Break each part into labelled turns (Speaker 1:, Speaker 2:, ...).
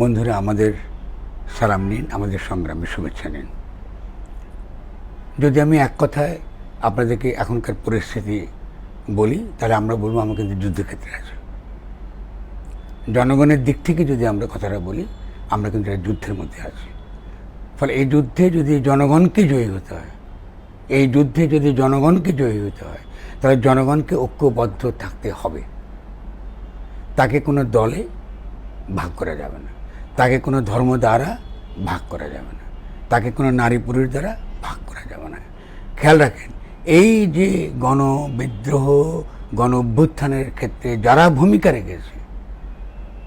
Speaker 1: বন্ধুরা, আমাদের সালাম নিন, আমাদের সংগ্রামে শুভেচ্ছা নিন। যদি আমি এক কথায় আপনাদেরকে এখনকার পরিস্থিতি বলি, তাহলে আমরা বলবো আমরা কিন্তু যুদ্ধক্ষেত্রে আছি। জনগণের দিক থেকে যদি আমরা কথাটা বলি, আমরা কিন্তু একটা যুদ্ধের মধ্যে আছি। ফলে এই যুদ্ধে যদি জনগণকে জয়ী হতে হয়, তাহলে জনগণকে ঐক্যবদ্ধ থাকতে হবে। তাকে কোনো দলে ভাগ করা যাবে না, তাকে কোনো ধর্ম দ্বারা ভাগ করা যাবে না, তাকে কোনো নারী পুরুষ দ্বারা ভাগ করা যাবে না। খেয়াল রাখেন, এই যে গণবিদ্রোহ, গণ অভ্যুত্থানের ক্ষেত্রে যারা ভূমিকা রেখেছে,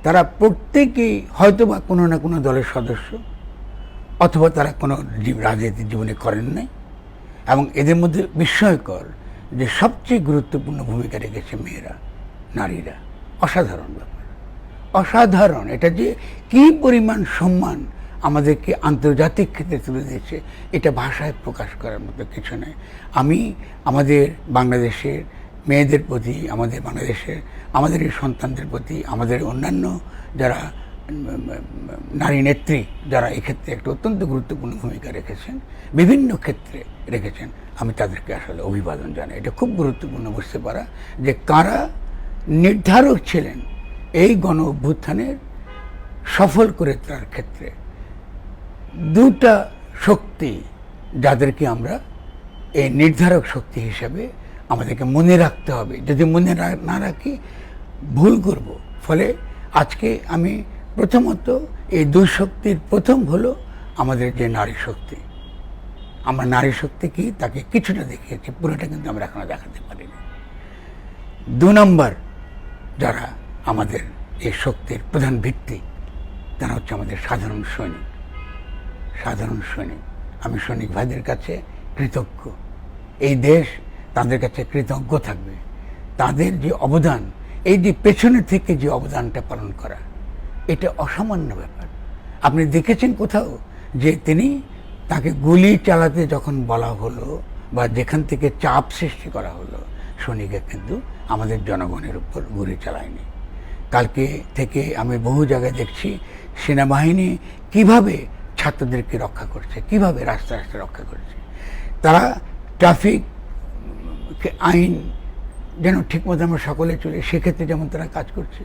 Speaker 1: তারা প্রত্যেকেই হয়তোবা কোনো না কোনো দলের সদস্য, অথবা তারা কোনো রাজনীতির জীবনে করেন নাই। এবং এদের মধ্যে বিস্ময়কর যে সবচেয়ে গুরুত্বপূর্ণ ভূমিকা রেখেছে মেয়েরা, নারীরা। অসাধারণ ব্যাপার, অসাধারণ। এটা যে কী পরিমাণ সম্মান আমাদেরকে আন্তর্জাতিক ক্ষেত্রে তুলে দিয়েছে, এটা ভাষায় প্রকাশ করার মতো কিছু নয়। আমি আমাদের বাংলাদেশের মেয়েদের প্রতি, আমাদের এই সন্তানদের প্রতি, আমাদের অন্যান্য যারা নারী নেত্রী, যারা এক্ষেত্রে একটা অত্যন্ত গুরুত্বপূর্ণ ভূমিকা রেখেছেন, বিভিন্ন ক্ষেত্রে রেখেছেন, আমি তাদেরকে আসলে অভিবাদন জানাই। এটা খুব গুরুত্বপূর্ণ বুঝতে পারা যে কারা নির্ধারক ছিলেন এই গণ অভ্যুত্থানের সফল করে তার ক্ষেত্রে। দুটা শক্তি যাদেরকে আমরা এই নির্ধারক শক্তি হিসাবে আমাদেরকে মনে রাখতে হবে। যদি মনে না রাখি, ভুল করব। ফলে আজকে আমি প্রথমত এই দুই শক্তির প্রথম হলো আমাদের যে নারী শক্তি। আমরা নারী শক্তি কি তাকে কিছুটা দেখিয়েছি, পুরোটা কিন্তু আমরা এখনো দেখাতে পারিনি। 2 নম্বর যারা আমাদের এই শক্তির প্রধান ভিত্তি, তারা হচ্ছে আমাদের সাধারণ সৈনিক। আমি সৈনিক ভাইদের কাছে কৃতজ্ঞ। এই দেশ তাদের কাছে কৃতজ্ঞ থাকবে। তাদের যে অবদান, এই যে পেছনের থেকে যে অবদানটা পালন করা, এটা অসামান্য ব্যাপার। আপনি দেখেছেন কোথাও যে তাকে গুলি চালাতে যখন বলা হলো বা যেখান থেকে চাপ সৃষ্টি করা হলো, সৈনিকরা কিন্তু আমাদের জনগণের উপর গুলি চালায়নি। কালকে থেকে আমি বহু জায়গায় দেখছি সেনাবাহিনী কিভাবে ছাত্রদেরকে রক্ষা করছে, কিভাবে রাস্তা রক্ষা করছে। তারা ট্রাফিক আইন যেন ঠিকমতো আমরা সকলে চলে, সেক্ষেত্রে যেমন তারা কাজ করছে।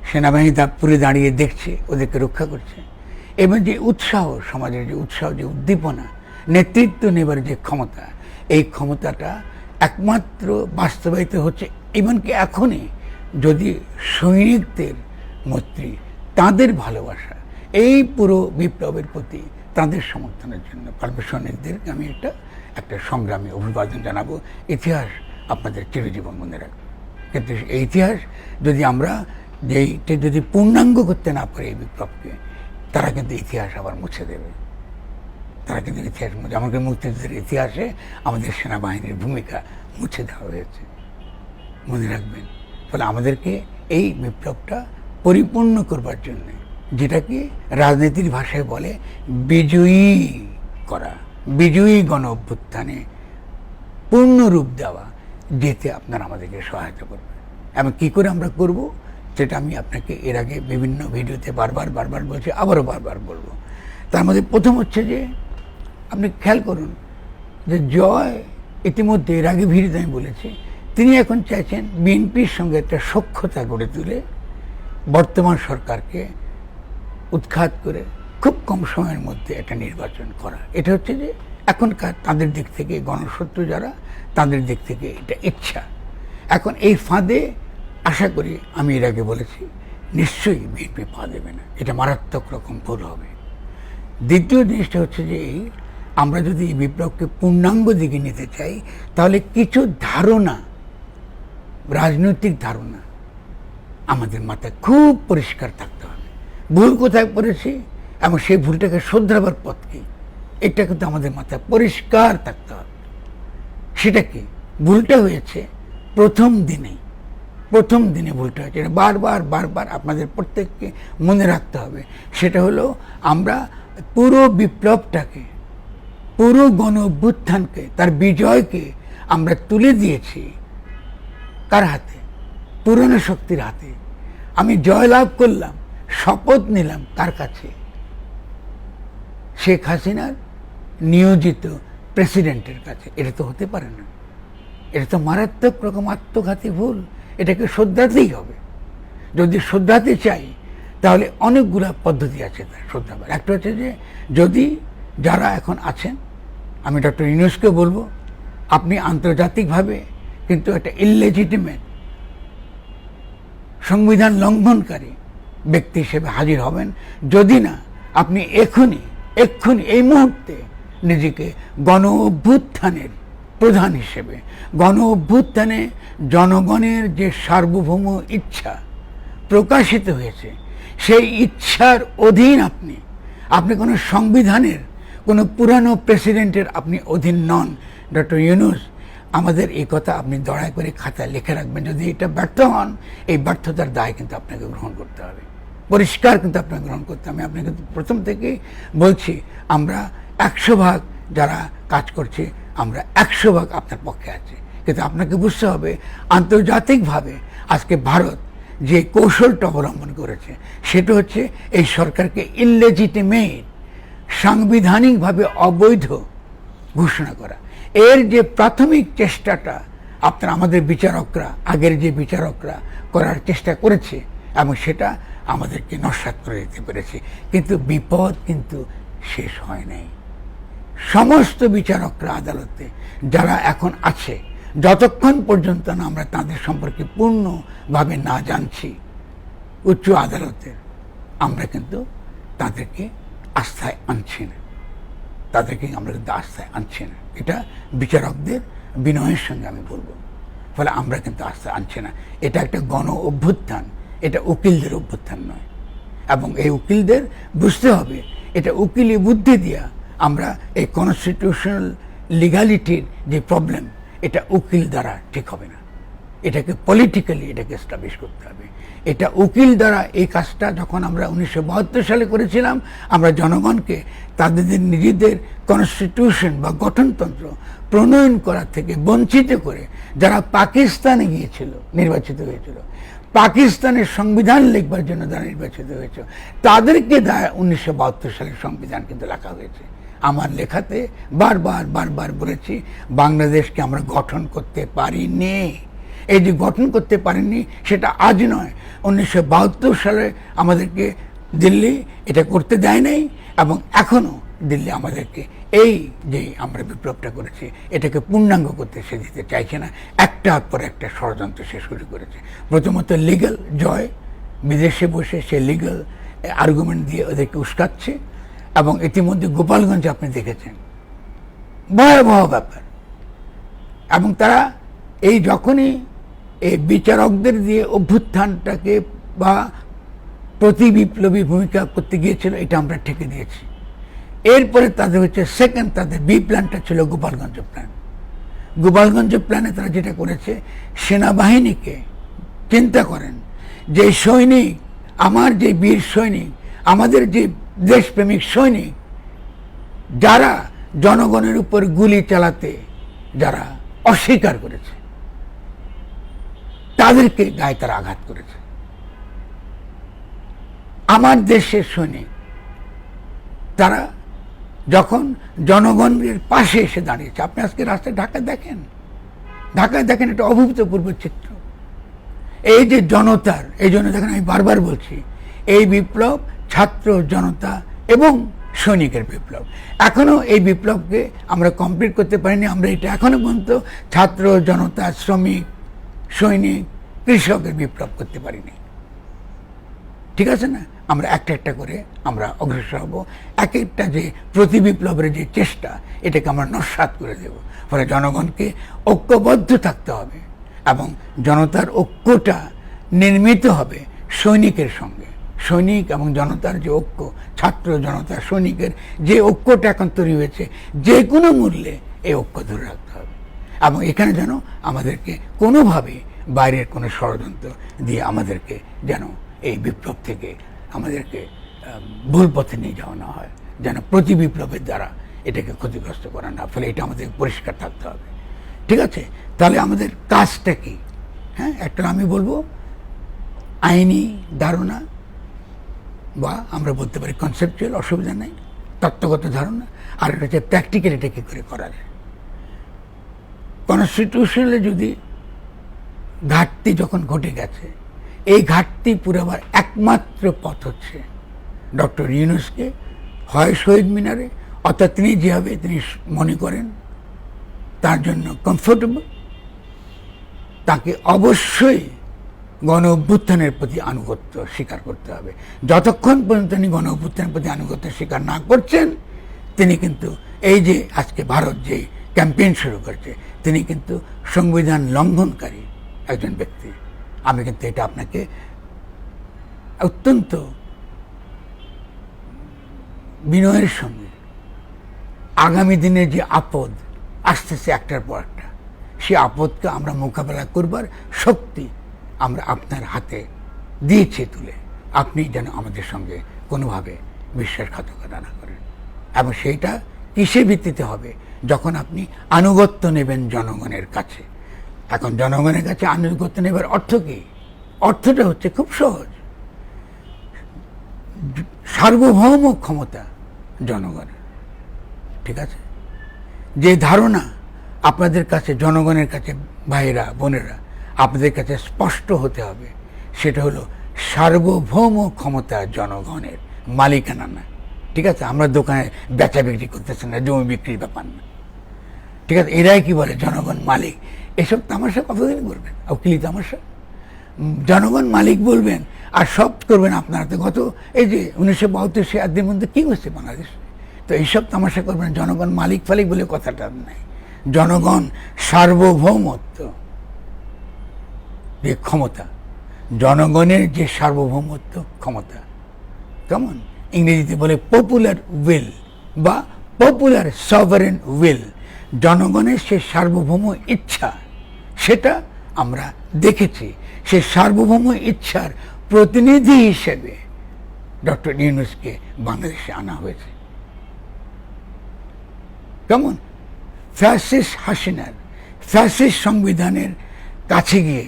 Speaker 1: সেনাবাহিনী তা পুরে দাঁড়িয়ে দেখছে, ওদেরকে রক্ষা করছে। এবং যে উৎসাহ, সমাজের যে উৎসাহ, যে উদ্দীপনা, নেতৃত্ব নেবার যে ক্ষমতা, এই ক্ষমতাটা একমাত্র বাস্তবায়িত হচ্ছে এমনকি এখনই যদি সৈনিকদের মৈত্রী, তাদের ভালোবাসা, এই পুরো বিপ্লবের প্রতি তাদের সমর্থনের জন্য পারবে সৈনিকদেরকে আমি একটা সংগ্রামী অভিবাদন জানাবো। ইতিহাস আপনাদের চিরজীবন মনে রাখবে। কিন্তু এই ইতিহাস যদি পূর্ণাঙ্গ করতে না পারে এই বিপ্লবকে, তারা কিন্তু ইতিহাস আবার মুছে দেবে। আমাদের মুক্তিযুদ্ধের ইতিহাসে আমাদের সেনাবাহিনীর ভূমিকা মুছে দেওয়া হয়েছে, মনে রাখবেন। ফলে আমাদেরকে এই বিপ্লবটা পরিপূর্ণ করবার জন্য, যেটাকে রাজনীতির ভাষায় বলে বিজয়ী করা, বিজয়ী গণ অভ্যুত্থানে পূর্ণ রূপ দেওয়া, যেতে আপনারা আমাদেরকে সহায়তা করবেন। এবং কী করে আমরা করব, সেটা আমি আপনাকে এর আগে বিভিন্ন ভিডিওতে বারবার বলছি, আবারও বারবার বলবো। তার মধ্যে প্রথম হচ্ছে যে আপনি খেয়াল করুন যে জয় ইতিমধ্যে এর আগে ভিডিওতে আমি বলেছি, তিনি এখন চাইছেন বিএনপির সঙ্গে একটা সখ্যতা গড়ে তুলে বর্তমান সরকারকে উৎখাত করে খুব কম সময়ের মধ্যে একটা নির্বাচন করা। এটা হচ্ছে যে এখনকার তাদের দিক থেকে, গণশত্রু যারা, তাদের দিক থেকে এটা ইচ্ছা। এখন এই ফাঁদে আশা করি, আমি এর আগে বলেছি, নিশ্চয়ই বিএনপি পা দেবে না। এটা মারাত্মক রকম ভুল হবে। দ্বিতীয় জিনিসটা হচ্ছে যে আমরা যদি এই বিপ্লবকে পূর্ণাঙ্গ দিকে নিতে চাই, তাহলে কিছু ধারণা, রাজনৈতিক ধারণা আমাদের মাথায় খুব পরিষ্কার থাকতে হবে। ভুল কোথায় করেছি এবং সেই ভুলটাকে শোধরাবার পথ কি, এটা কিন্তু আমাদের মাথায় পরিষ্কার থাকতে হবে। সেটা কি, ভুলটা হয়েছে প্রথম দিনে ভুলটা হয়েছে, এটা বারবার আপনাদের প্রত্যেককে মনে রাখতে হবে। সেটা হলো আমরা পুরো বিপ্লবটাকে, পুরো গণ অভ্যুত্থানকে, তার বিজয়কে আমরা তুলে দিয়েছি কার হাতে? পুরনো শক্তির হাতে। আমি জয়লাভ করলাম শপথ নিলাম কার কাছে? শেখ হাসিনার নিয়োজিত প্রেসিডেন্টের কাছে। এটা তো হতে পারে না, এটা তো মারাত্মক রকম আত্মঘাতী ভুল। এটাকে শ্রদ্ধাতেই হবে। যদি শ্রদ্ধাতে চাই তাহলে অনেকগুলো পদ্ধতি আছে তার শ্রদ্ধাবার। একটা হচ্ছে যে যদি যারা এখন আছেন, আমি ডক্টর ইউনূসকে বলবো আপনি আন্তর্জাতিকভাবে কিন্তু একটা ইললেজিটিমেট সংবিধান লঙ্ঘনকারী ব্যক্তি হিসেবে হাজির হবেন, যদি না আপনি এক্ষুনি এই মুহূর্তে নিজেকে গণ অভ্যুত্থানের প্রধান হিসেবে, গণ অভ্যুত্থানে জনগণের যে সার্বভৌম ইচ্ছা প্রকাশিত হয়েছে সেই ইচ্ছার অধীন আপনি কোনো সংবিধানের কোনো পুরানো প্রেসিডেন্টের আপনি অধীন নন। ডক্টর ইউনূস, আমাদের এই কথা আপনি দয়া করে খাতায় লিখে রাখবেন। যদি এটা ব্যর্থ হন, এই ব্যর্থতার দায় কিন্তু আপনাকে গ্রহণ করতে হবে, পরিষ্কার কিন্তু আপনাকে গ্রহণ করতে হবে। আমি আপনাকে প্রথম থেকেই বলছি, আমরা 100% যারা কাজ করছে আমরা 100% আপনার পক্ষে আছি, কিন্তু আপনাকে বুঝতে হবে আন্তর্জাতিকভাবে আজকে ভারত যে কৌশলটা অবলম্বন করেছে সেটা হচ্ছে এই সরকারকে ইললেজিটিমেট, সাংবিধানিকভাবে অবৈধ ঘোষণা করা। এর যে প্রাথমিক চেষ্টাটা আমাদের বিচারকরা, আগের যে বিচারকরা করার চেষ্টা করেছে এবং সেটা আমাদেরকে নস্যাৎ করে দিতে পেরেছে, কিন্তু বিপদ কিন্তু শেষ হয় নাই। সমস্ত বিচারকরা আদালতে যারা এখন আছে, যতক্ষণ পর্যন্ত না আমরা তাদের সম্পর্কে পূর্ণভাবে না জানছি উচ্চ আদালতের, আমরা কিন্তু তাদেরকে আস্থায় আনছি না, আমরা কিন্তু আস্থায় আনছি না। এটা বিচারকদের বিনয়ের সঙ্গে আমি বলবো। ফলে আমরা কিন্তু আস্থায় আনছি না। এটা একটা গণ অভ্যুত্থান, এটা উকিলদের অভ্যুত্থান নয়। এবং এই উকিলদের বুঝতে হবে এটা উকিলি বুদ্ধি দিয়া আমরা এই কনস্টিটিউশনাল লিগালিটির যে প্রবলেম, এটা উকিল দ্বারা ঠিক হবে না। এটাকে পলিটিক্যালি এটাকে এস্টাবলিশ করতে হবে। এটা উকিল দ্বারা এই কাজটা যখন আমরা 1972 সালে করেছিলাম, আমরা জনগণকে তাদের নিজেদের কনস্টিটিউশন বা গঠনতন্ত্র প্রণয়ন করার থেকে বঞ্চিত করে যারা পাকিস্তানে গিয়েছিল, নির্বাচিত হয়েছিল, পাকিস্তানের সংবিধান লিখবার জন্য যারা নির্বাচিত হয়েছিল, তাদেরকে 1972 সালের সংবিধান কিন্তু লেখা হয়েছে। আমার লেখাতে বারবার বলেছি বাংলাদেশকে আমরা গঠন করতে পারিনি। এই যে গঠন করতে পারেননি সেটা আজ নয়, 1972 সালে আমাদেরকে দিল্লি এটা করতে দেয় নাই, এবং এখনো দিল্লি আমাদেরকে এই যে আমরা বিপ্লবটা করেছি এটাকে পূর্ণাঙ্গ করতে সে দিতে চাইছে না। একটার পর একটা ষড়যন্ত্র সে শুরু করেছে। প্রথমত লিগ্যাল জয়, বিদেশে বসে সে লিগ্যাল আর্গুমেন্ট দিয়ে ওদেরকে উস্কাচ্ছে, এবং ইতিমধ্যে গোপালগঞ্জে আপনি দেখেছেন ভয়াবহ ব্যাপার। এবং তারা এই যখনই এই বিচারকদের দিয়ে অভ্যুত্থানটাকে বা প্রতি বিপ্লবী ভূমিকা করতে গিয়েছিল, এটা আমরা ঠেকে দিয়েছি। এরপরে তাদের হচ্ছে সেকেন্ড, তাদের বি প্ল্যানটা ছিল গোপালগঞ্জ প্ল্যান। গোপালগঞ্জ প্ল্যানে তারা যেটা করেছে, সেনাবাহিনীকে চিন্তা করেন যে সৈনিক, আমার যে বীর সৈনিক, আমাদের যে দেশপ্রেমিক সৈনিক, যারা জনগণের উপর গুলি চালাতে যারা অস্বীকার করেছে, তাদেরকে গায়ে তারা আঘাত করেছে। আমার দেশের সৈনিক তারা যখন জনগণের পাশে এসে দাঁড়িয়েছে, আপনি আজকে রাস্তায় ঢাকায় দেখেন একটা অভূতপূর্ব চিত্র। এই যে জনতার, এই জন্য দেখেন আমি বারবার বলছি, এই বিপ্লব ছাত্র জনতা এবং সৈনিকের বিপ্লব। এখনো এই বিপ্লবকে আমরা কমপ্লিট করতে পারিনি। আমরা এটা এখনো পর্যন্ত ছাত্র জনতা, শ্রমিক, সৈনিক, কৃষকের বিপ্লব করতে পারিনি। ঠিক আছে না? আমরা একটা করে আমরা অগ্রসর হব। এক একটা যে প্রতি বিপ্লবের যে চেষ্টা, এটাকে আমরা নস্যাৎ করে দেব। ফলে জনগণকে ঐক্যবদ্ধ থাকতে হবে, এবং জনতার ঐক্যটা নির্মিত হবে সৈনিকের সঙ্গে। সৈনিক এবং জনতার যে ঐক্য, ছাত্র জনতা সৈনিকের যে ঐক্যটা এখন তৈরি হয়েছে, যে কোনো মূল্যে এই ঐক্য ধরে রাখতে হবে। এবং এখানে যেন আমাদেরকে কোনোভাবে বাইরের কোনো ষড়যন্ত্র দিয়ে আমাদেরকে যেন এই বিপ্লব থেকে আমাদেরকে ভুল পথে নিয়ে যাওয়া না হয়, যেন প্রতি বিপ্লবের দ্বারা এটাকে ক্ষতিগ্রস্ত করা না। ফলে এটা আমাদের পরিষ্কার থাকতে হবে। ঠিক আছে? তাহলে আমাদের কাজটা কি? হ্যাঁ, একটা আমি বলবো আইনি ধারণা, বা আমরা বলতে পারি কনসেপচুয়াল, অসুবিধা নেই, তত্ত্বগত ধারণা। আর এটা হচ্ছে প্র্যাকটিক্যাল, এটা কী করে করা যায়। কনস্টিটিউশনালে যদি ঘাটতি যখন ঘটে গেছে, এই ঘাটতি পুরাবার একমাত্র পথ হচ্ছে ডক্টর ইউনূসকে হয় শহীদ মিনারে, অর্থাৎ তিনি যেভাবে তিনি মনে করেন তার জন্য কমফোর্টেবল, তাকে অবশ্যই গণ অভ্যুত্থানের প্রতি আনুগত্য স্বীকার করতে হবে। যতক্ষণ পর্যন্ত তিনি গণ অভ্যুত্থানের প্রতি আনুগত্য স্বীকার না করছেন, তিনি কিন্তু এই যে আজকে ভারত যে ক্যাম্পেইন শুরু করছে, তিনি কিন্তু সংবিধান লঙ্ঘনকারী একজন ব্যক্তি। আমি কিন্তু এটা আপনাকে অত্যন্ত বিনয়ের সঙ্গে, আগামী দিনে যে আপদ আসতেছে একটার পর একটা, সে আপদকে আমরা মোকাবেলা করবার শক্তি আমরা আপনার হাতে দিয়েছি তুলে, আপনি যেন আমাদের সঙ্গে কোনোভাবে বিশ্বাসঘাতকতা না করেন। এবং সেইটা কিসের ভিত্তিতে হবে? যখন আপনি আনুগত্য নেবেন জনগণের কাছে। এখন জনগণের কাছে আনুগত্য নেবার অর্থ কী? অর্থটা হচ্ছে খুব সহজ, সার্বভৌম ক্ষমতা জনগণের। ঠিক আছে? যে ধারণা আপনাদের কাছে, জনগণের কাছে, ভাইরা বোনেরা, আপনাদের কাছে স্পষ্ট হতে হবে, সেটা হলো সার্বভৌম ক্ষমতা জনগণের, মালিকানা না। ঠিক আছে? আমরা দোকানে বেচা বিক্রি করতেছি না, জমি বিক্রির ব্যাপার না। ঠিক আছে? এরাই কি বলে জনগণ মালিক, এসব তামাশা কতদিন করবেন? উকিলি তামাশা। জনগণ মালিক বলবেন আর সব করবেন আপনারা। তো গত এই যে 1972 মধ্যে কী হচ্ছে বাংলাদেশ? তো এইসব তামাশা করবেন, জনগণ মালিক ফালিক বলে কথাটা নাই। জনগণ সার্বভৌমত্ব যে ক্ষমতা, জনগণের যে সার্বভৌমত্ব ক্ষমতা, কেমন ইংরেজিতে বলে পপুলার উইল বা পপুলার সভারেন উইল, জনগণের সে সার্বভৌম ইচ্ছা, সেটা আমরা দেখেছি। সে সার্বভৌম ইচ্ছার প্রতিনিধি হিসেবে ডক্টর ইউনূসকে বাংলাদেশে আনা হয়েছে। কেমন ফ্যাসিস্ট হাসিনার ফ্যাসিস্ট সংবিধানের কাছে গিয়ে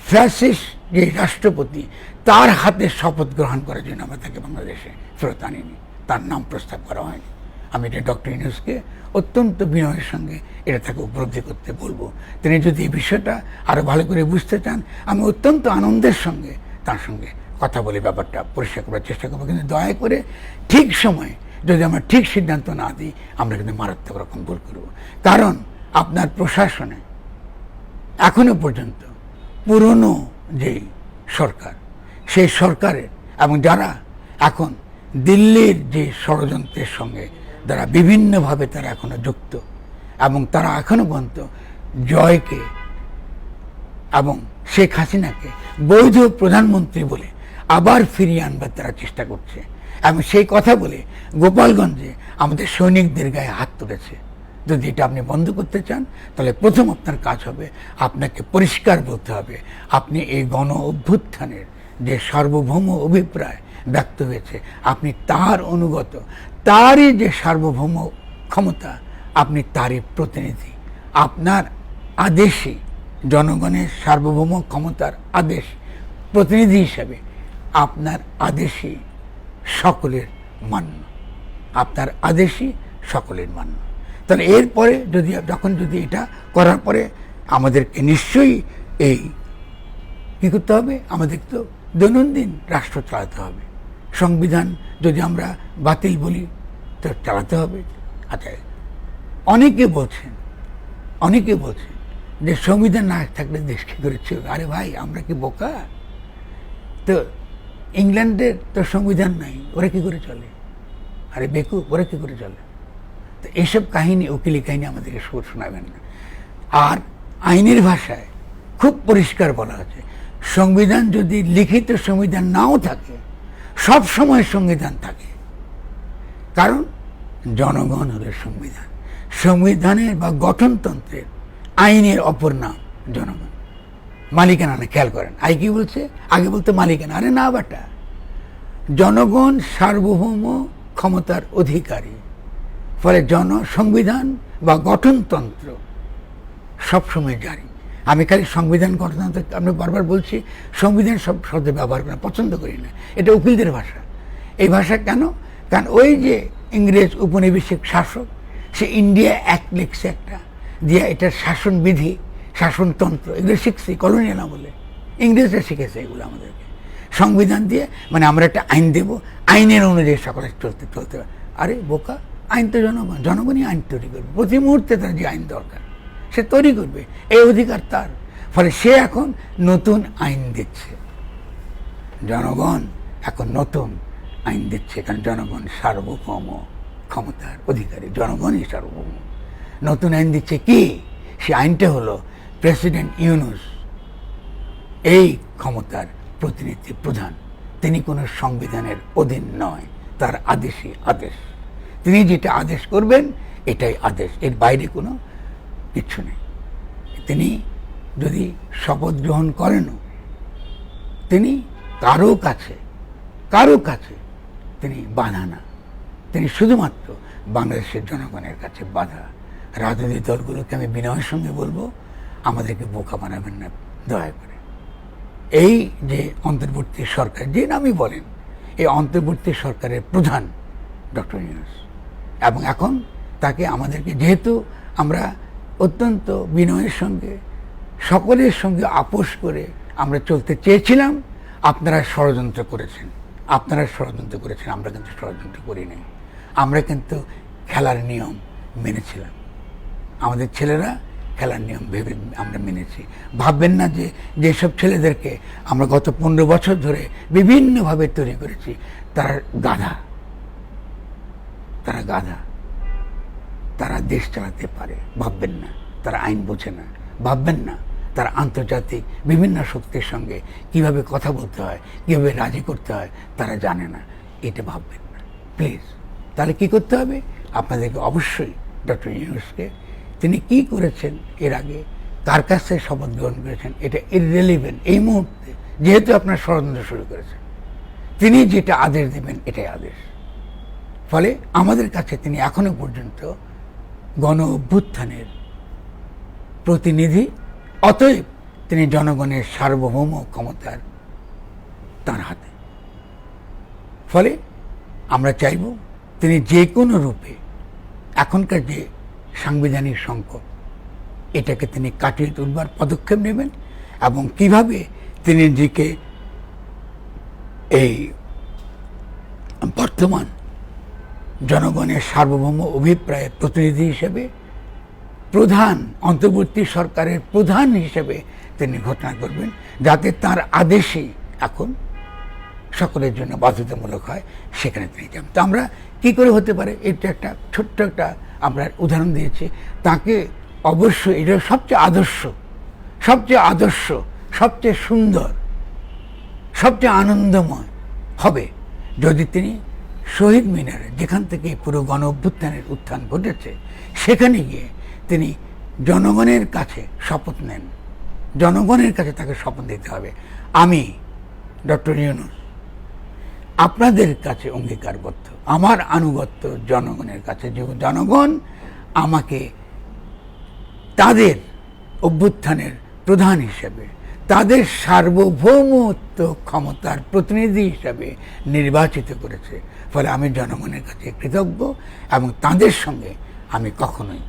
Speaker 1: ফ্যাসিস্ট যে রাষ্ট্রপতি, তার হাতে শপথ গ্রহণ করার জন্য আমরা তাকে বাংলাদেশে ফেরত আনিনি, তার নাম প্রস্তাব করা হয়নি। আমি এটা ডক্টর ইউনূসকে অত্যন্ত বিনয়ের সঙ্গে এটা তাকে উপলব্ধি করতে বলবো। তিনি যদি এই বিষয়টা আরও ভালো করে বুঝতে চান, আমি অত্যন্ত আনন্দের সঙ্গে তার সঙ্গে কথা বলে ব্যাপারটা পরিষ্কার করার চেষ্টা করবো। কিন্তু দয়া করে ঠিক সময়ে যদি আমরা ঠিক সিদ্ধান্ত না দিই, আমরা কিন্তু মারাত্মক রকম ভুল করব। কারণ আপনার প্রশাসনে এখনো পর্যন্ত পুরনো যে সরকার, সেই সরকারের এবং যারা এখন দিল্লির যে ষড়যন্ত্রের সঙ্গে যারা বিভিন্নভাবে তারা এখনো যুক্ত, এবং তারা এখনো পর্যন্ত জয়কে এবং শেখ হাসিনাকে বৈধ প্রধানমন্ত্রী বলে আবার ফিরিয়ে আনবার তারা চেষ্টা করছে। এবং সেই কথা বলে গোপালগঞ্জে আমাদের সৈনিকদের গায়ে হাত তুলেছে। যদি এটা আপনি বন্ধ করতে চান, তাহলে প্রথম আপনার কাজ হবে, আপনাকে পরিষ্কার বলতে হবে আপনি এই গণ অভ্যুত্থানের যে সার্বভৌম অভিপ্রায় ব্যক্ত হয়েছে, আপনি তার অনুগত, তারই যে সার্বভৌম ক্ষমতা, আপনি তারই প্রতিনিধি। আপনার আদেশই, জনগণের সার্বভৌম ক্ষমতার আদেশ প্রতিনিধি হিসাবে আপনার আদেশই সকলের মান্য, আপনার আদেশই সকলের মান্য। তাহলে এরপরে যদি এটা করার পরে আমাদেরকে নিশ্চয়ই এই কী করতে হবে, আমাদের তো দৈনন্দিন রাষ্ট্র চালাতে হবে। সংবিধান যদি আমরা বাতিল বলি তো চালাতে হবে। আচ্ছা, অনেকে বলছেন যে সংবিধান না থাকলে দেশ কী করে চলবে? আরে ভাই, আমরা কি বোকা? তো ইংল্যান্ডের তো সংবিধান নাই, ওরা কী করে চলে? আরে বেকুব, ওরা কী করে চলে? তো এইসব কাহিনী, উকিলি কাহিনী আমাদেরকে শোনাবেন না। আর আইনের ভাষায় খুব পরিষ্কার বলা আছে, সংবিধান যদি লিখিত সংবিধান নাও থাকে, সব সময় সংবিধান থাকে। কারণ জনগণ হলো সংবিধান। সংবিধানের বা গঠনতন্ত্রের আইনের অপর নাম জনগণ। মালিকানা না, খেয়াল করেন, আই কি বলছে, আগে বলতে মালিকানা। আরে না বেটা, জনগণ সার্বভৌম ক্ষমতার অধিকারী। ফলে সংবিধান বা গঠনতন্ত্র সবসময় জারি। আমি খালি সংবিধান গঠনতন্ত্র, আমি বারবার বলছি, সংবিধান সব শব্দ ব্যবহার করা পছন্দ করি না, এটা উকিলদের ভাষা। এই ভাষা কেন? কারণ ওই যে ইংরেজ উপনিবেশিক শাসক, সে ইন্ডিয়া অ্যাক্ট লিখছে একটা, দিয়ে এটার শাসনবিধি, শাসনতন্ত্র এগুলো শিখছি কলোনিয়াল আমলে, ইংরেজরা শিখেছে এগুলো আমাদেরকে। সংবিধান দিয়ে মানে আমরা একটা আইন দেব, আইনের অনুযায়ী সকলে চলতে চলতে। আরে বোকা, আইন তো জনগণ, জনগণই আইন তৈরি করবে। প্রতি মুহূর্তে তার যে আইন দরকার সে তৈরি করবে, এই অধিকার তার। ফলে সে এখন নতুন আইন দিচ্ছে, জনগণ এখন নতুন আইন দিচ্ছে, কারণ জনগণ সার্বভৌম ক্ষমতার অধিকারী, জনগণই সার্বভৌম। নতুন আইন দিচ্ছে কি? সে আইনটা হলো প্রেসিডেন্ট ইউনূস এই ক্ষমতার প্রতিনিধি, প্রধান। তিনি কোনো সংবিধানের অধীন নয়, তার আদেশই আদেশ। তিনি যেটা আদেশ করবেন এটাই আদেশ, এর বাইরে কোনো কিছু নেই। তিনি যদি শপথ গ্রহণ করেনও, তিনি কারো কাছে তিনি বাধা না, তিনি শুধুমাত্র বাংলাদেশের জনগণের কাছে বাধা। রাজনৈতিক দলগুলোকে আমি বিনয়ের সঙ্গে বলবো, আমাদেরকে বোকা বানাবেন না দয়া করে। এই যে অন্তর্বর্তী সরকার, যে নামই বলেন, এই অন্তর্বর্তী সরকারের প্রধান ডক্টর ইউনূস, এবং এখন তাকে আমাদেরকে, যেহেতু আমরা অত্যন্ত বিনয়ের সঙ্গে সকলের সঙ্গে আপোষ করে আমরা চলতে চেয়েছিলাম, আপনারা ষড়যন্ত্র করেছেন, আমরা কিন্তু ষড়যন্ত্র করি নাই। আমরা কিন্তু খেলার নিয়ম মেনেছিলাম, আমাদের ছেলেরা খেলার নিয়ম ভেবে আমরা মেনেছি। ভাববেন না যে যেসব ছেলেদেরকে আমরা গত 15 বছর ধরে বিভিন্নভাবে তৈরি করেছি তারা গাধা, তারা দেশ চালাতে পারে, ভাববেন না। তারা আইন বোঝে না, ভাববেন না। তারা আন্তর্জাতিক বিভিন্ন শক্তির সঙ্গে কিভাবে কথা বলতে হয়, কিভাবে রাজি করতে হয় তারা জানে না, এটা ভাববেন না প্লিজ। তাহলে কি করতে হবে? আপনাদেরকে অবশ্যই ডক্টর ইউনূসকে, তিনি কি করেছেন এর আগে, কার কাছে শপথ গ্রহণ করেছেন, এটা ইররিলেভেন্ট এই মুহূর্তে, যেহেতু আপনার ষড়যন্ত্র শুরু করেছেন। তিনি যেটা আদেশ দেবেন এটাই আদেশ। ফলে আমাদের কাছে তিনি এখনো পর্যন্ত গণ অভ্যুত্থানের প্রতিনিধি, অতএব তিনি জনগণের সার্বভৌম ক্ষমতার তার হাতে। ফলে আমরা চাইব তিনি যে কোনো রূপে এখনকার যে সাংবিধানিক সংকট, এটাকে তিনি কাটিয়ে তুলবার পদক্ষেপ নেবেন, এবং কিভাবে তিনি নিজেকে এই বর্তমান জনগণের সার্বভৌম অভিপ্রায়ের প্রতিনিধি হিসেবে, প্রধান অন্তর্বর্তী সরকারের প্রধান হিসেবে তিনি ঘোষণা করবেন, যাতে তার আদেশই এখন সকলের জন্য বাধ্যতামূলক হয়, সেখানে তিনি যাবেন। তো আমরা কী করে হতে পারে, এটা একটা ছোট্ট একটা আমরা উদাহরণ দিয়েছি। তাকে অবশ্যই, এটা সবচেয়ে আদর্শ, সবচেয়ে সুন্দর, সবচেয়ে আনন্দময় হবে যদি তিনি শহীদ মিনারে, যেখান থেকে পুরো গণ অভ্যুত্থানের উত্থান ঘটেছে, সেখানে গিয়ে তিনি জনগণের কাছে শপথ নেন। জনগণের কাছে তাকে শপথ দিতে হবে, আমি ডক্টর ইউনূস আপনাদের কাছে অঙ্গীকারবদ্ধ, আমার আনুগত্য জনগণের কাছে, যে জনগণ আমাকে তাদের অভ্যুত্থানের প্রধান হিসেবে, তাদের সার্বভৌমত্ব ক্ষমতার প্রতিনিধি হিসাবে নির্বাচিত করেছে। ফলে আমি জনগণের কাছে কৃতজ্ঞ, এবং তাদের সঙ্গে আমি কখনোই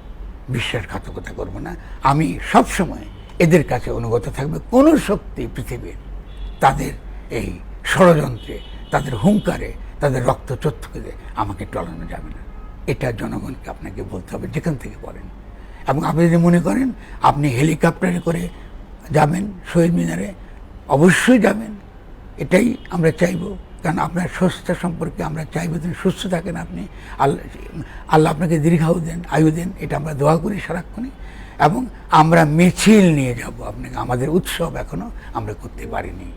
Speaker 1: বিশ্বাসঘাতকতা করব না। আমি সবসময় এদের কাছে অনুগত থাকবে। কোনো শক্তি পৃথিবীর তাদের এই ষড়যন্ত্রে, তাদের হুঙ্কারে, তাদের রক্তচক্ষুতে আমাকে টলানো যাবে না। এটা জনগণকে আপনাকে বলতে হবে, যেখান থেকে বলেন। এবং আপনি যদি মনে করেন আপনি হেলিকপ্টারে করে যাবেন শহীদ মিনারে, অবশ্যই যাবেন, এটাই আমরা চাইব। কারণ আপনার সুস্থতা সম্পর্কে আমরা চাইব তিনি সুস্থ থাকেন, আপনি আল্লাহ আপনাকে দীর্ঘায়ু দেন, আয়ু দেন, এটা আমরা দোয়া করি সারাক্ষণই। এবং আমরা মিছিল নিয়ে যাব আপনাকে। আমাদের উৎসব এখনও আমরা করতে পারিনি,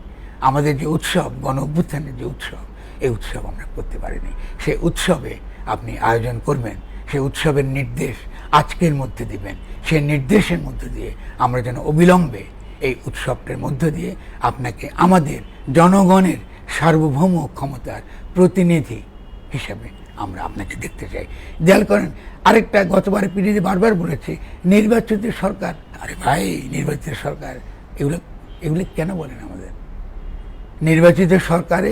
Speaker 1: আমাদের যে উৎসব, গণ অভ্যুত্থানের যে উৎসব, এই উৎসব আমরা করতে পারিনি। সেই উৎসবে আপনি আয়োজন করবেন, সেই উৎসবের নির্দেশ আজকের মধ্যে দিবেন। সেই নির্দেশের মধ্য দিয়ে আমরা যেন অবিলম্বে এই উৎসবটার মধ্য দিয়ে আপনাকে আমাদের জনগণের সার্বভৌম ক্ষমতার প্রতিনিধি হিসেবে আমরা আপনাকে দেখতে চাই। খেয়াল করেন, আরেকটা গতবারে পিডিতে বারবার বলেছি, নির্বাচিত সরকার। আরে ভাই, নির্বাচিত সরকার এগুলো কেন বলেন আমাদের? নির্বাচিত সরকারে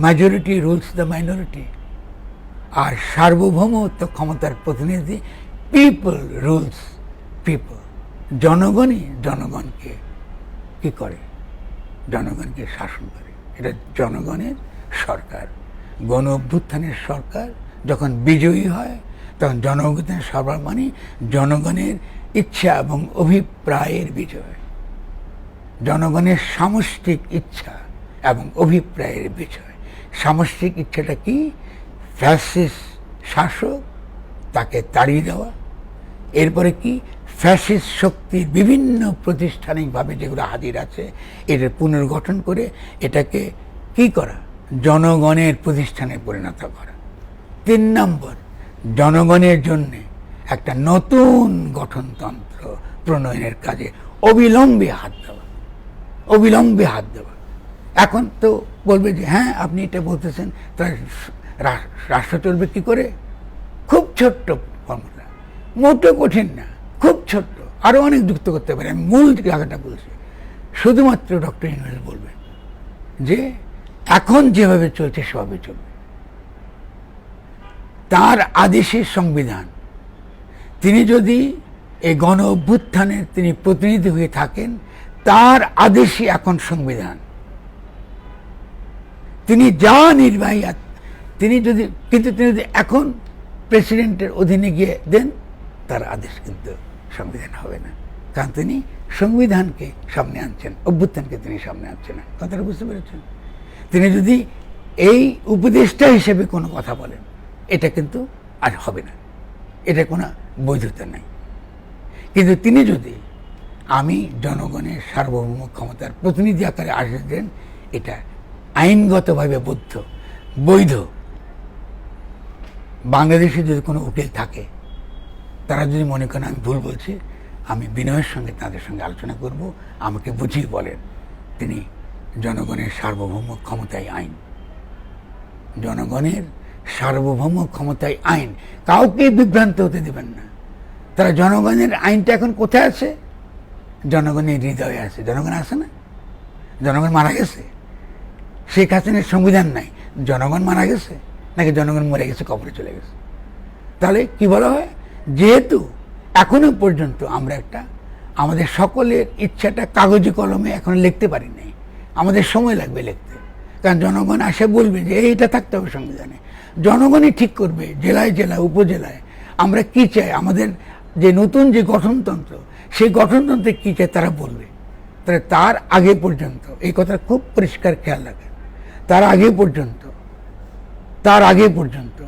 Speaker 1: মাইনরিটি রুলস দ্য মাইনরিটি, আর সার্বভৌমত্ব ক্ষমতার প্রতিনিধি পিপল রুলস পিপল। জনগণই জনগণকে কি করে? জনগণকে শাসন করে। এটা জনগণের সরকার। গণ অভ্যুত্থানের সরকার যখন বিজয়ী হয় তখন জনগণের সরকার মানে জনগণের ইচ্ছা এবং অভিপ্রায়ের বিজয়, জনগণের সামষ্টিক ইচ্ছা এবং অভিপ্রায়ের বিজয়। সামষ্টিক ইচ্ছাটা কি? ফ্যাসিস্ট শাসক তাকে তাড়িয়ে দেওয়া, এরপরে কি? ফ্যাসিস্ট শক্তির বিভিন্ন প্রাতিষ্ঠানিকভাবে যেগুলো হাজির আছে এটার পুনর্গঠন করে এটাকে কি করা? জনগণের প্রতিষ্ঠানে পরিণত করা। 3 নম্বর, জনগণের জন্য একটা নতুন গঠনতন্ত্র প্রণয়নের কাজে অবিলম্বে হাত দেওয়া, অবিলম্বে হাত দেওয়া। এখন তো বলবে যে হ্যাঁ আপনি এটা বলতেছেন, তার রাষ্ট্র চলবে কি করে? খুব ছোট্ট ফর্মুলা, মোটেও কঠিন না, খুব ছোট্ট। আরও অনেক যুক্ত করতে পারে। আমি মূল জায়গাটা বলছি, শুধুমাত্র ডক্টর ইউনূস বলবেন যে এখন যেভাবে চলছে সেভাবে চলবে। তার আদেশের সংবিধান, তিনি যদি এই গণ অভ্যুত্থানের তিনি প্রতিনিধি হয়ে থাকেন, তার আদেশই এখন সংবিধান। তিনি যা নির্বাহী, তিনি যদি এখন প্রেসিডেন্টের অধীনে গিয়ে দেন, তার আদেশ কিন্তু সংবিধান হবে না, কারণ তিনি সংবিধানকে সামনে আনছেন, অভ্যুত্থানকে তিনি সামনে আনছেন না। কথাটা বুঝতে পেরেছেন? তিনি যদি এই উপদেষ্টা হিসেবে কোনো কথা বলেন, এটা কিন্তু আর হবে না, এটা কোনো বৈধতা নাই। কিন্তু তিনি যদি আমি জনগণের সার্বভৌম ক্ষমতার প্রতিনিধি আকারে আসেন, এটা আইনগতভাবে বৈধ। বাংলাদেশে যদি কোনো উকিল থাকে, তারা যদি মনে করেন আমি ভুল বলছি, আমি বিনয়ের সঙ্গে তাদের সঙ্গে আলোচনা করব, আমাকে বুঝিয়ে বলেন। তিনি জনগণের সার্বভৌম ক্ষমতায় আইন, জনগণের সার্বভৌম ক্ষমতায় আইন, কাউকে বিভ্রান্ত হতে দেবেন না। তারা জনগণের আইনটা এখন কোথায় আছে? জনগণের হৃদয়ে আছে। জনগণ আছে না? জনগণ মারা গেছে? শেখ হাসিনার সংবিধান নাই, জনগণ মারা গেছে নাকি জনগণ মরে গেছে, কবরে চলে গেছে? তাহলে কি বলা হয়? যেহেতু এখনো পর্যন্ত আমরা আমাদের সকলের ইচ্ছাটা কাগজে কলমে এখন লিখতে পারি নাই, আমাদের সময় লাগবে লিখতে, কারণ জনগণ আসে বলবে যে এইটা থাকতে হবে সংবিধানে। জনগণই ঠিক করবে জেলায় জেলায় উপজেলায় আমরা কি চাই, আমাদের যে নতুন যে গঠনতন্ত্র, সেই গঠনতন্ত্রে কি চাই তারা বলবে। তাহলে তার আগে পর্যন্ত এই কথা খুব পরিষ্কার খেয়াল রাখেন, তার আগে পর্যন্ত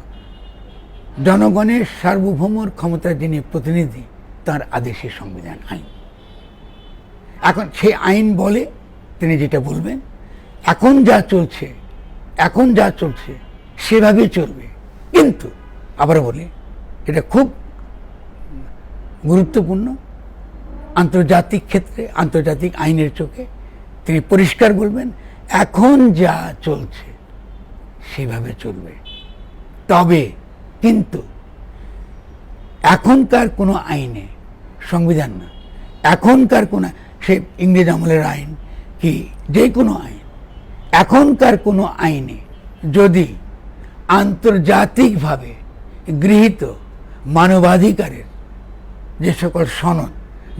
Speaker 1: জনগণের সার্বভৌমর ক্ষমতার যিনি প্রতিনিধি, তার আদেশে সংবিধান আইন। এখন সেই আইন বলে তিনি যেটা বলবেন, এখন যা চলছে সেভাবেই চলবে। কিন্তু আবার বলি, এটা খুব গুরুত্বপূর্ণ আন্তর্জাতিক ক্ষেত্রে, আন্তর্জাতিক আইনের চোখে তিনি পরিষ্কার বলবেন, এখন যা চলছে সেভাবে চলবে। তবে কিন্তু এখনকার কোনো আইনে, সংবিধান না, এখনকার কোনো, সে ইংরেজ আমলের আইন কি যে কোনো আইন, এখনকার কোনো আইনে যদি আন্তর্জাতিকভাবে গৃহীত মানবাধিকারের যে সকল সনদ,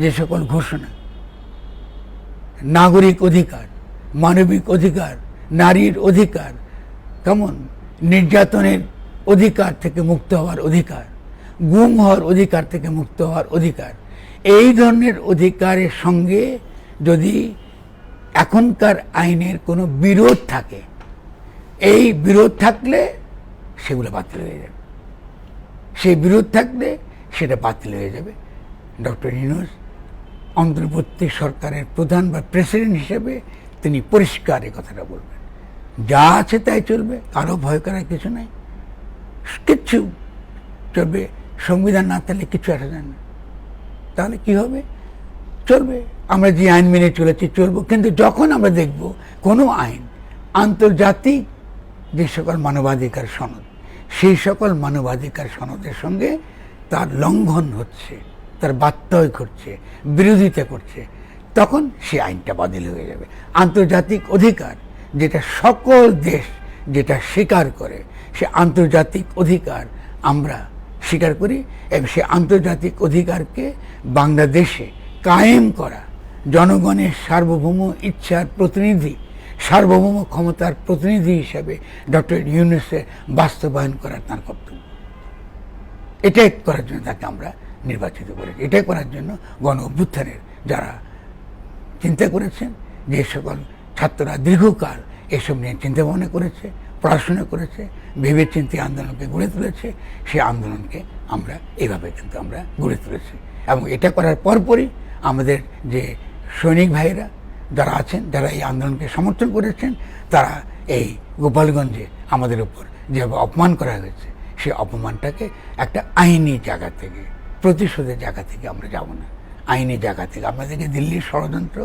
Speaker 1: যে সকল ঘোষণা, নাগরিক অধিকার, মানবিক অধিকার, নারীর অধিকার, কেমন নির্যাতনের অধিকার থেকে মুক্ত হওয়ার অধিকার, গুম হওয়ার অধিকার থেকে মুক্ত হওয়ার অধিকার, এই ধরনের অধিকারের সঙ্গে যদি এখনকার আইনের কোনো বিরোধ থাকে, এই বিরোধ থাকলে সেগুলো বাতিল হয়ে যাবে। সেই বিরোধ থাকলে সেটা বাতিল হয়ে যাবে। ডক্টর ইউনূস অন্তর্বর্তী সরকারের প্রধান বা প্রেসিডেন্ট হিসেবে তিনি পরিষ্কার এই কথাটা বলবেন, যা আছে তাই চলবে, কারো ভয় করার কিছু নাই, কিচ্ছু চলবে। সংবিধান না থাকলে কিছু আসা যায় না। তাহলে কি হবে? চলবে, আমরা যে আইন মেনে চলেছি চলবো। কিন্তু যখন আমরা দেখব কোনো আইন আন্তর্জাতিক যে সকল মানবাধিকার সনদ, সেই সকল মানবাধিকার সনদের সঙ্গে তার লঙ্ঘন হচ্ছে, তার বাত্যয় করছে, বিরোধিতা করছে, তখন সেই আইনটা বাতিল হয়ে যাবে। আন্তর্জাতিক অধিকার যেটা সকল দেশ যেটা স্বীকার করে, সে আন্তর্জাতিক অধিকার আমরা স্বীকার করি এবং সে আন্তর্জাতিক অধিকারকে বাংলাদেশে কায়েম করা, জনগণের সার্বভৌম ইচ্ছার প্রতিনিধি, সার্বভৌম ক্ষমতার প্রতিনিধি হিসেবে ডক্টর ইউনূসের বাস্তবায়ন করা তার কর্তব্য। এটাই করার জন্য তাকে আমরা নির্বাচিত করেছি। এটাই করার জন্য গণ অভ্যুত্থানের যারা চিন্তা করেছেন, যে সকল ছাত্ররা দীর্ঘকাল এসব নিয়ে চিন্তা ভাবনা করেছে, পড়াশোনা করেছে, ভেবে চিন্তে আন্দোলনকে গড়ে তুলেছে, সেই আন্দোলনকে আমরা এইভাবে কিন্তু আমরা গড়ে তুলেছি। এবং এটা করার পরপরই আমাদের যে সৈনিক ভাইয়েরা যারা আছেন, যারা এই আন্দোলনকে সমর্থন করেছেন, তারা এই গোপালগঞ্জে আমাদের উপর যেভাবে অপমান করা হয়েছে, সেই অপমানটাকে একটা আইনি জায়গা থেকে, প্রতিশোধের জায়গা থেকে আমরা যাব না, আইনি জায়গা থেকে। আমাদেরকে দিল্লির ষড়যন্ত্র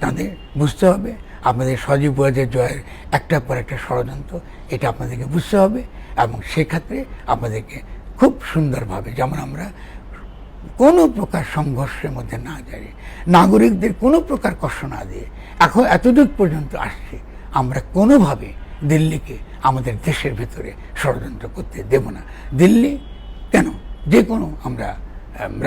Speaker 1: তাদের বুঝতে হবে, আপনাদের সজীব ওয়াজেদ জয়ের একটার পর একটা ষড়যন্ত্র, এটা আপনাদেরকে বুঝতে হবে। এবং সেক্ষেত্রে আপনাদেরকে খুব সুন্দরভাবে, যেমন আমরা কোনো প্রকার সংঘর্ষের মধ্যে না যাই, নাগরিকদের কোনো প্রকার কষ্ট না দিয়ে এখন এতদূর পর্যন্ত আসছে, আমরা কোনোভাবে দিল্লিকে আমাদের দেশের ভিতরে ষড়যন্ত্র করতে দেব না। দিল্লি কেন, যে কোনো আমরা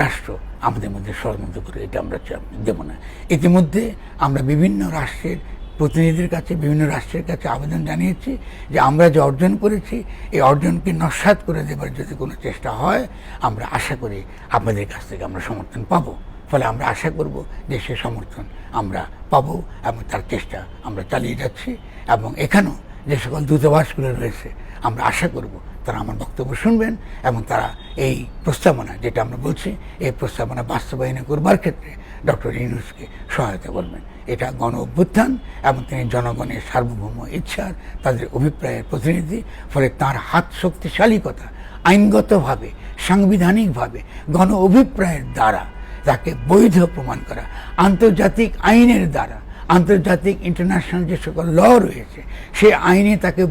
Speaker 1: রাষ্ট্র আমাদের মধ্যে ষড়যন্ত্র করে এটা আমরা দেব না। ইতিমধ্যে আমরা বিভিন্ন রাষ্ট্রের প্রতিনিধির কাছে, বিভিন্ন রাষ্ট্রের কাছে আবেদন জানিয়েছি যে আমরা যে অর্জন করেছি, এই অর্জনকে নস্যাৎ করে দেবার যদি কোনো চেষ্টা হয়, আমরা আশা করি আপনাদের কাছ থেকে আমরা সমর্থন পাবো। ফলে আমরা আশা করব যে সে সমর্থন আমরা পাবো এবং তার চেষ্টা আমরা চালিয়ে যাচ্ছি। এবং এখানেও যে সকল দূতাবাসগুলো রয়েছে, আমরা আশা করব তারা আমার বক্তব্য শুনবেন এবং তারা এই প্রস্তাবনা, যেটা আমরা বলছি, এই প্রস্তাবনা বাস্তবায়ন করবার ক্ষেত্রে ডক্টর ইউনূসকে সহায়তা করবেন। এটা গণ অভ্যুত্থান এবং তিনি জনগণের সার্বভৌম ইচ্ছার, তাদের অভিপ্রায়ের প্রতিনিধি। ফলে তার হাত শক্তিশালীকতা আইনগতভাবে, সাংবিধানিকভাবে গণ অভিপ্রায়ের দ্বারা তাকে বৈধ প্রমাণ করা, আন্তর্জাতিক আইনের দ্বারা, আন্তর্জাতিক ইন্টারন্যাশনাল যে সকল ল রয়েছে, সে আইনে তাকে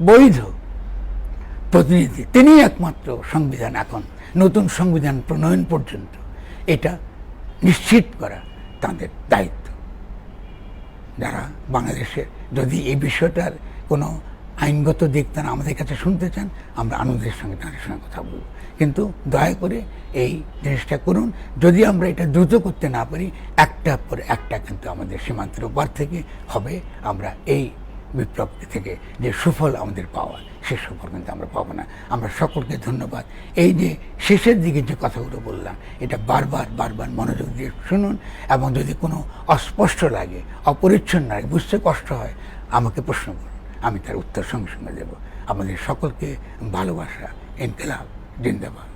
Speaker 1: বৈধ প্রতিনিধি, তিনি একমাত্র সংবিধান, এখন নতুন সংবিধান প্রণয়ন পর্যন্ত এটা নিশ্চিত করা তাদের দায়িত্ব। যারা বাংলাদেশের যদি এই বিষয়টার কোনো আইনগত দিক তারা আমাদের কাছে শুনতে চান, আমরা আনন্দের সঙ্গে তাদের সঙ্গে কথা বলব। কিন্তু দয়া করে এই জিনিসটা করুন। যদি আমরা এটা দ্রুত করতে না পারি, একটার পর একটা কিন্তু আমাদের সীমান্তের ওপার থেকে হবে। আমরা এই বিপ্লব থেকে যে সুফল আমাদের পাওয়া, সে সুফল কিন্তু আমরা পাবো না। আমরা সকলকে ধন্যবাদ। এই যে শেষের দিকে যে কথাগুলো বললাম, এটা বারবার মনোযোগ দিয়ে শুনুন। এবং যদি কোনো অস্পষ্ট লাগে, অপরিচ্ছন্ন লাগে, বুঝতে কষ্ট হয়, আমাকে প্রশ্ন করুন, আমি তার উত্তর সঙ্গে সঙ্গে দেব। আমাদের সকলকে ভালোবাসা। ইনকিলাব জিন্দাবাদ।